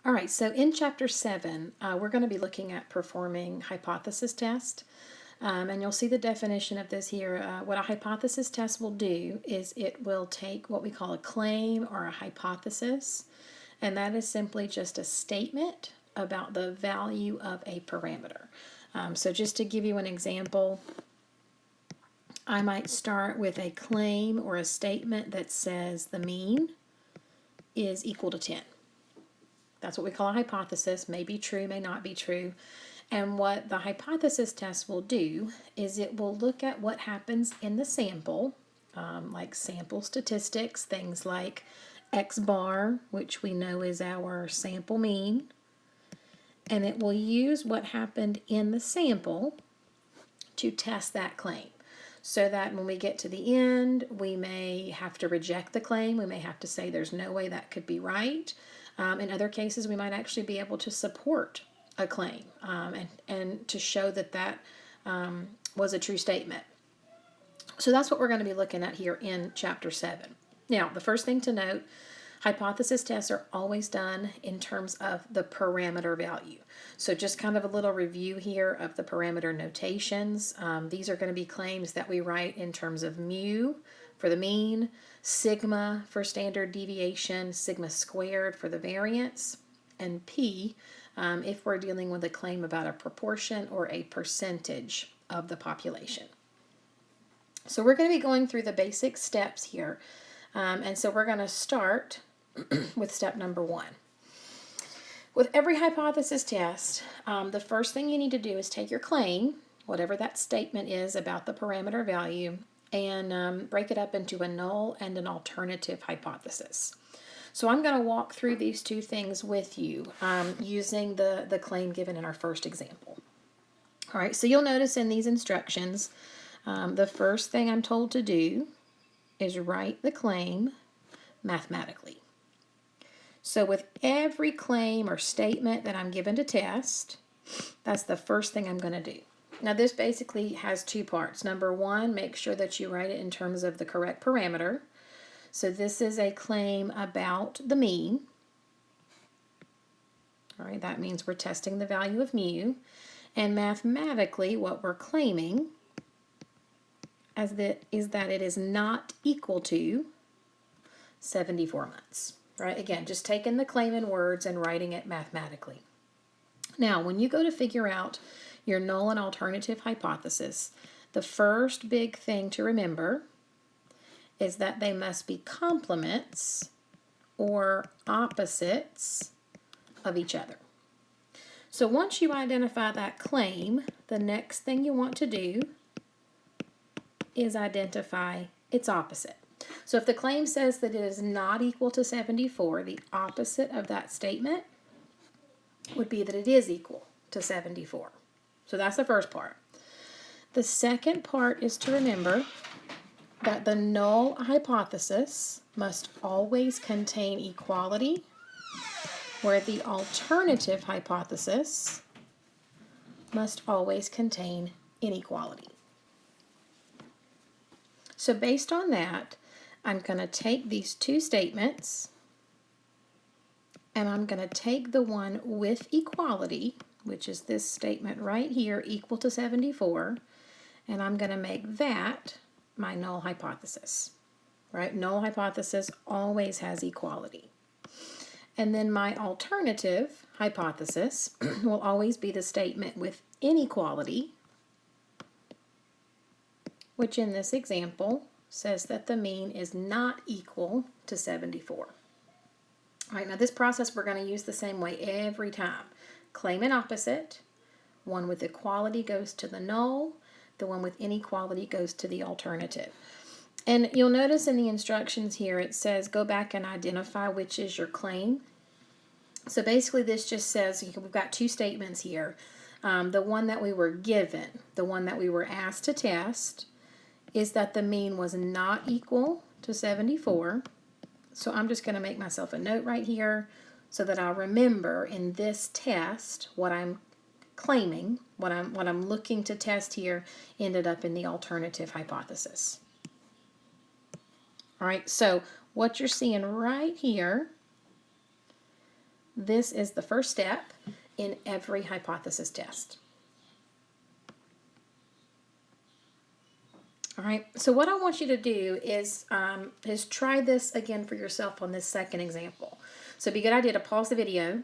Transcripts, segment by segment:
All right, so in Chapter 7, we're going to be looking at performing hypothesis test. And you'll see the definition of this here. What a hypothesis test will do is it will take what we call a claim or a hypothesis, and that is simply just a statement about the value of a parameter. So just to give you an example, I might start with a claim or a statement that says the mean is equal to 10. That's what we call a hypothesis. May be true, may not be true. And what the hypothesis test will do is it will look at what happens in the sample, like sample statistics, things like X bar, which we know is our sample mean. And it will use what happened in the sample to test that claim. So that when we get to the end, we may have to reject the claim. We may have to say there's no way that could be right. In other cases, we might actually be able to support a claim and to show that that was a true statement. So that's what we're going to be looking at here in Chapter 7. Now, the first thing to note, hypothesis tests are always done in terms of the parameter value. So just kind of a little review here of the parameter notations. These are going to be claims that we write in terms of mu for the mean, sigma for standard deviation, sigma squared for the variance, and p if we're dealing with a claim about a proportion or a percentage of the population. So we're going to be going through the basic steps here. And so we're going to start with step number 1. With every hypothesis test, the first thing you need to do is take your claim, whatever that statement is about the parameter value, and break it up into a null and an alternative hypothesis. So I'm going to walk through these two things with you using the claim given in our first example. All right, so you'll notice in these instructions, the first thing I'm told to do is write the claim mathematically. So with every claim or statement that I'm given to test, that's the first thing I'm going to do. Now this basically has two parts. Number 1, make sure that you write it in terms of the correct parameter. So this is a claim about the mean. All right, that means we're testing the value of mu. And mathematically, what we're claiming is that it is not equal to 74 months. Right? Again, just taking the claim in words and writing it mathematically. Now, when you go to figure out your null and alternative hypothesis, the first big thing to remember is that they must be complements or opposites of each other. So once you identify that claim, the next thing you want to do is identify its opposite. So if the claim says that it is not equal to 74, the opposite of that statement would be that it is equal to 74. So that's the first part. The second part is to remember that the null hypothesis must always contain equality, where the alternative hypothesis must always contain inequality. So based on that, I'm going to take these two statements and I'm going to take the one with equality, which is this statement right here, equal to 74, and I'm going to make that my null hypothesis. Right? Null hypothesis always has equality. And then my alternative hypothesis will always be the statement with inequality, which in this example says that the mean is not equal to 74. All right, now this process we're going to use the same way every time. Claim an opposite. One with equality goes to the null. The one with inequality goes to the alternative. And you'll notice in the instructions here it says go back and identify which is your claim. So basically this just says we've got two statements here. The one that we were given, the one that we were asked to test, is that the mean was not equal to 74. So I'm just going to make myself a note right here so that I'll remember in this test what I'm claiming, what I'm looking to test here ended up in the alternative hypothesis. All right, so what you're seeing right here this is the first step in every hypothesis test. All right, so what I want you to do is try this again for yourself on this second example. So it'd be a good idea to pause the video,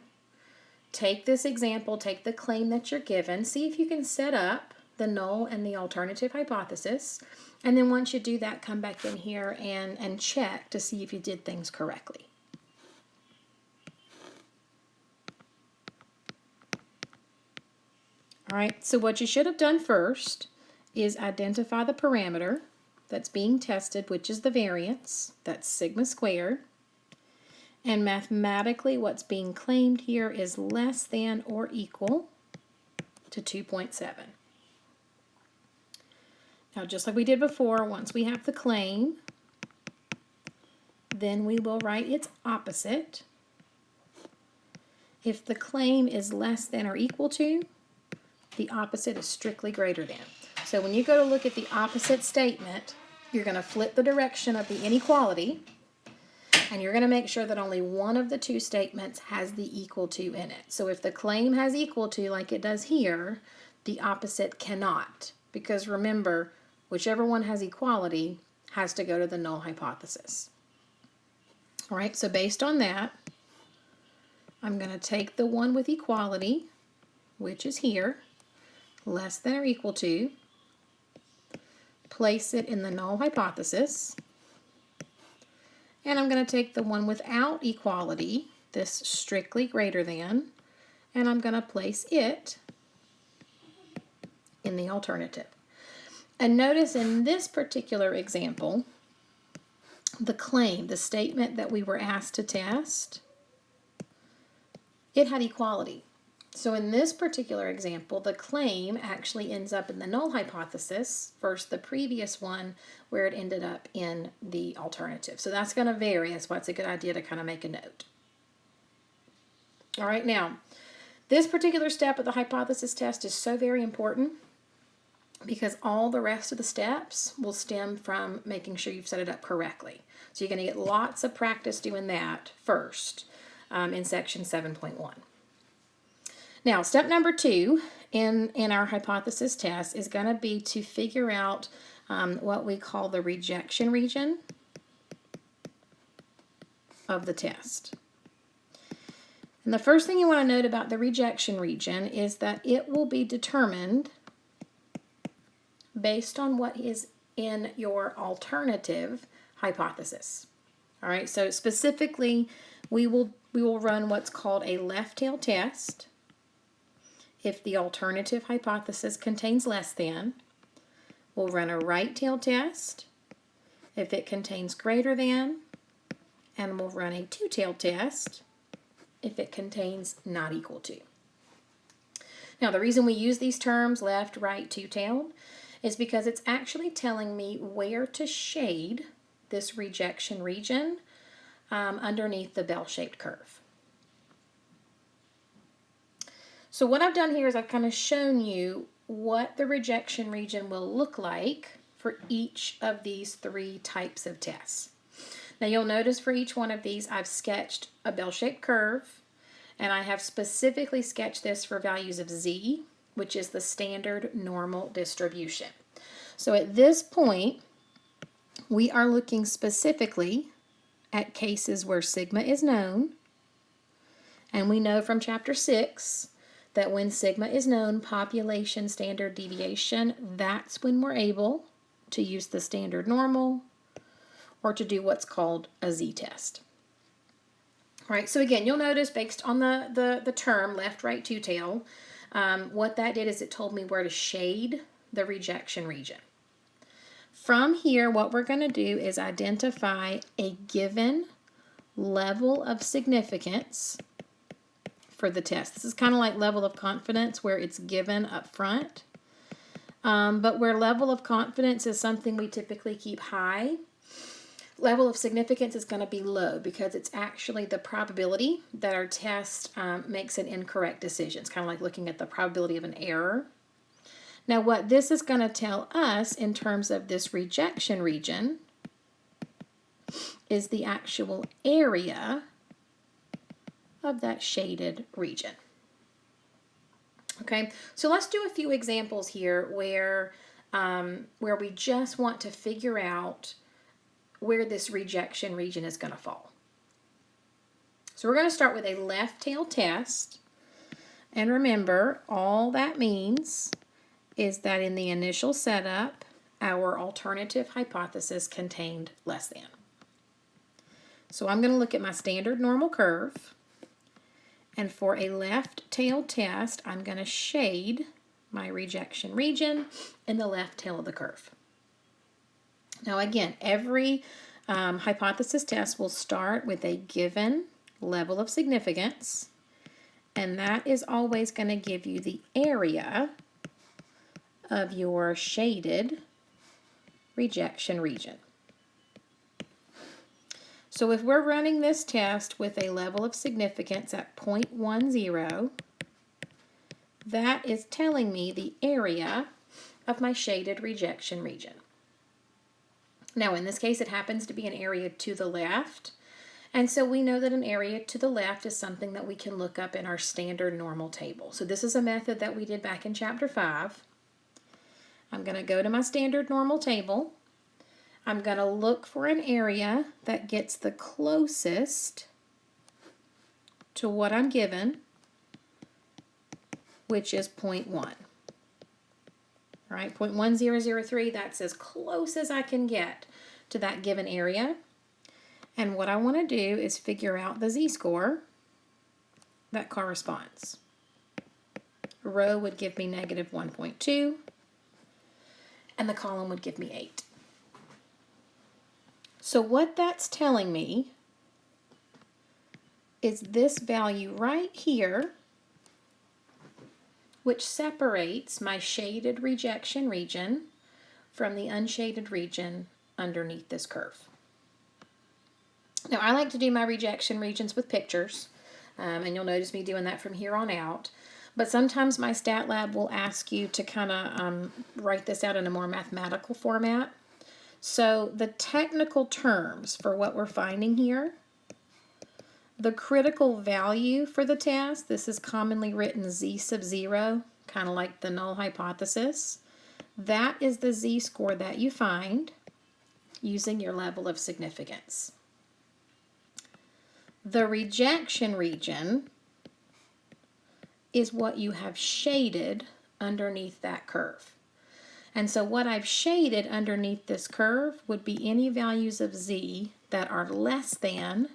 take this example, take the claim that you're given, see if you can set up the null and the alternative hypothesis, and then once you do that, come back in here and check to see if you did things correctly. All right, so what you should have done first is identify the parameter that's being tested, which is the variance, that's sigma squared. And mathematically, what's being claimed here is less than or equal to 2.7. Now, just like we did before, once we have the claim, then we will write its opposite. If the claim is less than or equal to, the opposite is strictly greater than. So when you go to look at the opposite statement, you're going to flip the direction of the inequality, and you're going to make sure that only one of the two statements has the equal to in it. So if the claim has equal to, like it does here, the opposite cannot. Because remember, whichever one has equality has to go to the null hypothesis. All right, so based on that, I'm going to take the one with equality, which is here, less than or equal to, place it in the null hypothesis, and I'm going to take the one without equality, this strictly greater than, and I'm going to place it in the alternative. And notice in this particular example, the claim, the statement that we were asked to test, it had equality. So in this particular example, the claim actually ends up in the null hypothesis versus the previous one where it ended up in the alternative. So that's going to vary. That's why it's a good idea to kind of make a note. All right, now, this particular step of the hypothesis test is so very important because all the rest of the steps will stem from making sure you've set it up correctly. So you're going to get lots of practice doing that first in section 7.1. Now, step number 2 in our hypothesis test is going to be to figure out what we call the rejection region of the test. And the first thing you want to note about the rejection region is that it will be determined based on what is in your alternative hypothesis. All right, so specifically, we will run what's called a left tail test if the alternative hypothesis contains less than. We'll run a right tail test if it contains greater than, and we'll run a two-tailed test if it contains not equal to. Now, the reason we use these terms, left, right, two-tailed, is because it's actually telling me where to shade this rejection region underneath the bell-shaped curve. So what I've done here is I've kind of shown you what the rejection region will look like for each of these 3 types of tests. Now you'll notice for each one of these I've sketched a bell-shaped curve, and I have specifically sketched this for values of z, which is the standard normal distribution. So at this point, we are looking specifically at cases where sigma is known, and we know from chapter 6 that when sigma is known, population standard deviation, that's when we're able to use the standard normal or to do what's called a z-test. All right, so again, you'll notice based on the term left, right, two-tail, what that did is it told me where to shade the rejection region. From here, what we're going to do is identify a given level of significance for the test. This is kind of like level of confidence where it's given up front, but where level of confidence is something we typically keep high, level of significance is going to be low because it's actually the probability that our test makes an incorrect decision. It's kind of like looking at the probability of an error. Now what this is going to tell us in terms of this rejection region is the actual area of that shaded region. Okay, so let's do a few examples here where we just want to figure out where this rejection region is going to fall. So we're going to start with a left tail test. And remember, all that means is that in the initial setup, our alternative hypothesis contained less than. So I'm going to look at my standard normal curve. And for a left tail test, I'm going to shade my rejection region in the left tail of the curve. Now again, every hypothesis test will start with a given level of significance, and that is always going to give you the area of your shaded rejection region. So if we're running this test with a level of significance at 0.10, that is telling me the area of my shaded rejection region. Now in this case it happens to be an area to the left, and so we know that an area to the left is something that we can look up in our standard normal table. So this is a method that we did back in chapter 5. I'm going to go to my standard normal table. I'm going to look for an area that gets the closest to what I'm given, which is 0.1. All right, 0.1003, that's as close as I can get to that given area. And what I want to do is figure out the z-score that corresponds. A row would give me negative 1.2, and the column would give me 8. So what that's telling me is this value right here, which separates my shaded rejection region from the unshaded region underneath this curve. Now I like to do my rejection regions with pictures, and you'll notice me doing that from here on out. But sometimes my stat lab will ask you to kind of write this out in a more mathematical format. So the technical terms for what we're finding here, the critical value for the test, this is commonly written z sub 0, kind of like the null hypothesis. That is the z-score that you find using your level of significance. The rejection region is what you have shaded underneath that curve. And so what I've shaded underneath this curve would be any values of z that are less than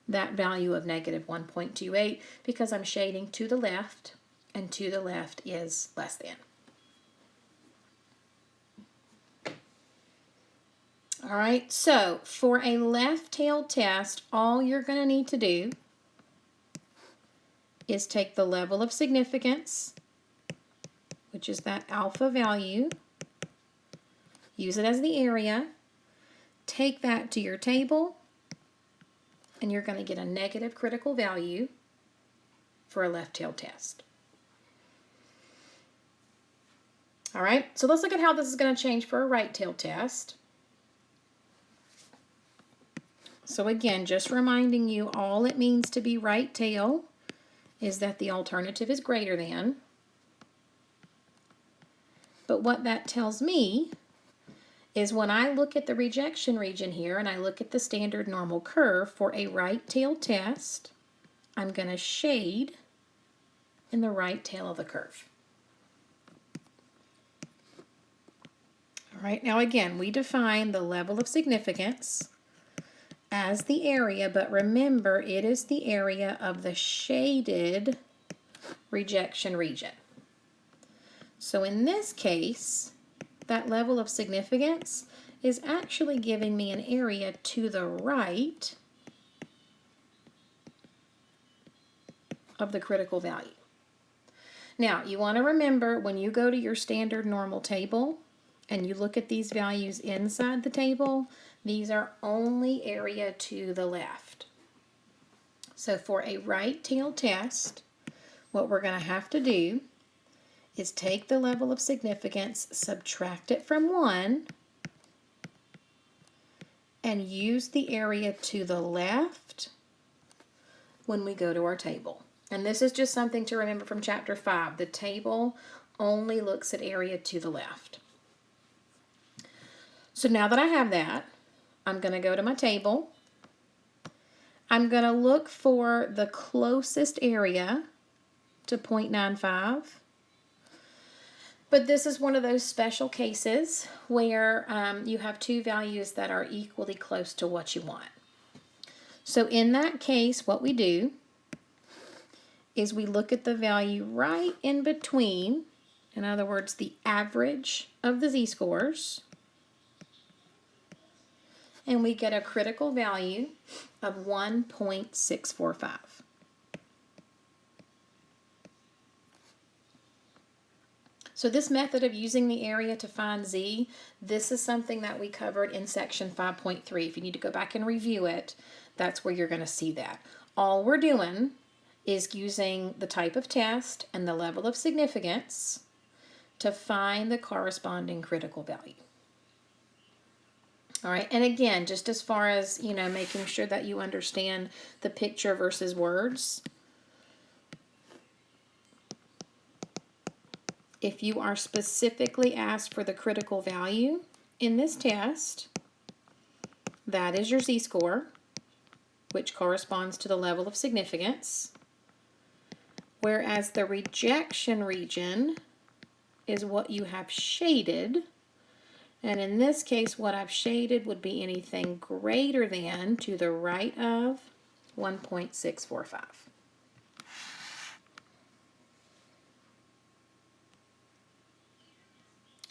that value of negative 1.28, because I'm shading to the left, and to the left is less than. All right, so for a left tail test, all you're going to need to do is take the level of significance, which is that alpha value, use it as the area, take that to your table, and you're going to get a negative critical value for a left tail test. All right, so let's look at how this is going to change for a right tail test. So again, just reminding you, all it means to be right tail is that the alternative is greater than. But what that tells me is when I look at the rejection region here and I look at the standard normal curve for a right tail test, I'm going to shade in the right tail of the curve. All right, now again, we define the level of significance as the area, but remember, it is the area of the shaded rejection region. So in this case, that level of significance is actually giving me an area to the right of the critical value. Now, you want to remember when you go to your standard normal table and you look at these values inside the table, these are only area to the left. So for a right tail test, what we're going to have to do is take the level of significance, subtract it from 1, and use the area to the left when we go to our table. And this is just something to remember from chapter 5. The table only looks at area to the left. So now that I have that, I'm going to go to my table. I'm going to look for the closest area to 0.95. But this is one of those special cases where you have two values that are equally close to what you want. So in that case, what we do is we look at the value right in between, in other words, the average of the z-scores, and we get a critical value of 1.645. So this method of using the area to find z, this is something that we covered in section 5.3. If you need to go back and review it, that's where you're going to see that. All we're doing is using the type of test and the level of significance to find the corresponding critical value. All right, and again, just as far as, making sure that you understand the picture versus words, if you are specifically asked for the critical value in this test, that is your z-score, which corresponds to the level of significance, whereas the rejection region is what you have shaded. And in this case, what I've shaded would be anything greater than, to the right of, 1.645.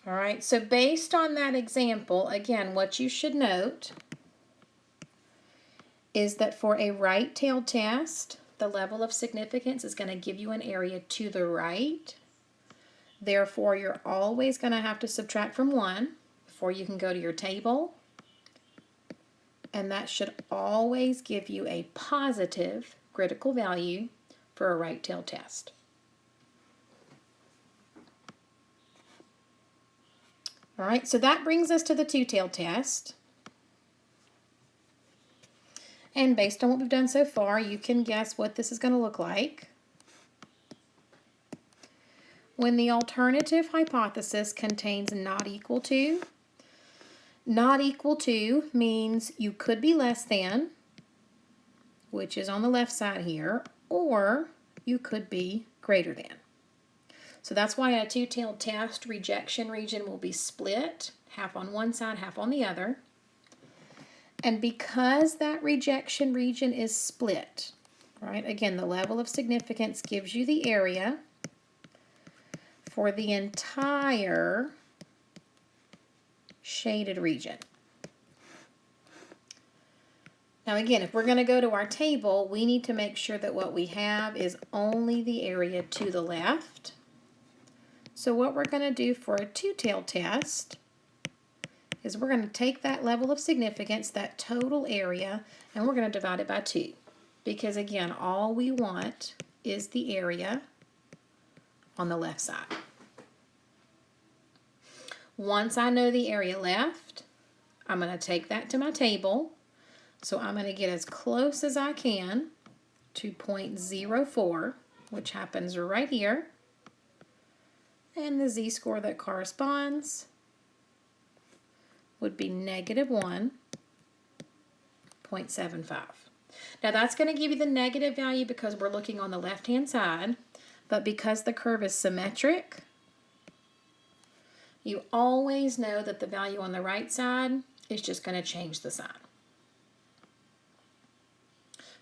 All right, so based on that example, again, what you should note is that for a right-tailed test, the level of significance is going to give you an area to the right. Therefore, you're always going to have to subtract from 1 before you can go to your table. And that should always give you a positive critical value for a right-tailed test. All right, so that brings us to the two-tailed test. And based on what we've done so far, you can guess what this is going to look like. When the alternative hypothesis contains not equal to means you could be less than, which is on the left side here, or you could be greater than. So that's why in a two-tailed test, rejection region will be split, half on one side, half on the other. And because that rejection region is split, right, again, the level of significance gives you the area for the entire shaded region. Now again, if we're going to go to our table, we need to make sure that what we have is only the area to the left. So what we're going to do for a two-tailed test is we're going to take that level of significance, that total area, and we're going to divide it by 2. Because again, all we want is the area on the left side. Once I know the area left, I'm going to take that to my table. So I'm going to get as close as I can to 0.04, which happens right here. And the z-score that corresponds would be negative 1.75. Now that's going to give you the negative value because we're looking on the left-hand side, but because the curve is symmetric, you always know that the value on the right side is just going to change the sign.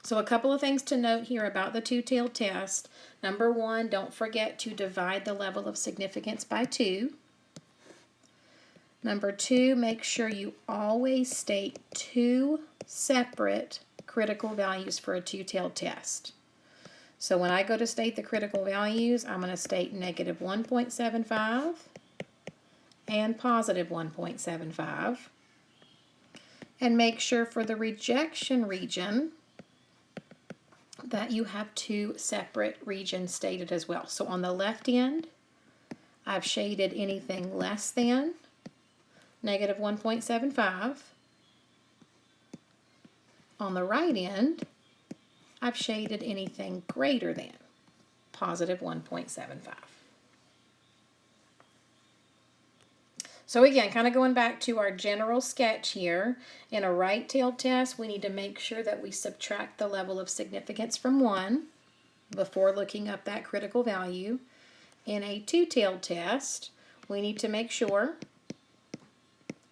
So a couple of things to note here about the two-tailed test. Number 1, don't forget to divide the level of significance by 2. Number 2, make sure you always state 2 separate critical values for a two-tailed test. So when I go to state the critical values, I'm going to state negative 1.75 and positive 1.75. And make sure for the rejection region that you have 2 separate regions stated as well. So on the left end, I've shaded anything less than negative 1.75. On the right end, I've shaded anything greater than positive 1.75. So again, kind of going back to our general sketch here, in a right-tailed test, we need to make sure that we subtract the level of significance from 1 before looking up that critical value. In a two-tailed test, we need to make sure,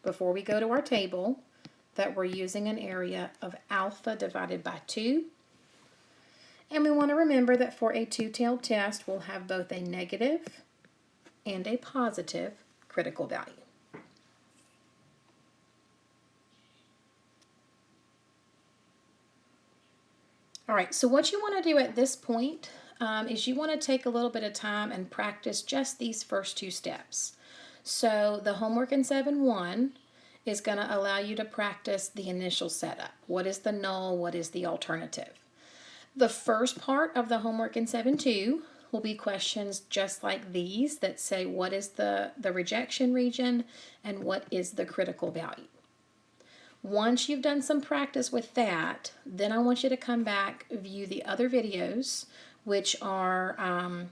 before we go to our table, that we're using an area of alpha divided by 2. And we want to remember that for a two-tailed test, we'll have both a negative and a positive critical value. All right, so what you want to do at this point is you want to take a little bit of time and practice just these first two steps. So the homework in 7.1 is going to allow you to practice the initial setup. What is the null? What is the alternative? The first part of the homework in 7.2 will be questions just like these that say what is the rejection region and what is the critical value. Once you've done some practice with that, then I want you to come back, view the other videos, which are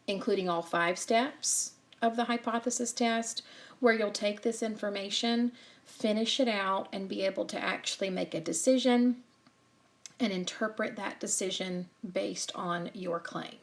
including all 5 steps of the hypothesis test, where you'll take this information, finish it out, and be able to actually make a decision and interpret that decision based on your claim.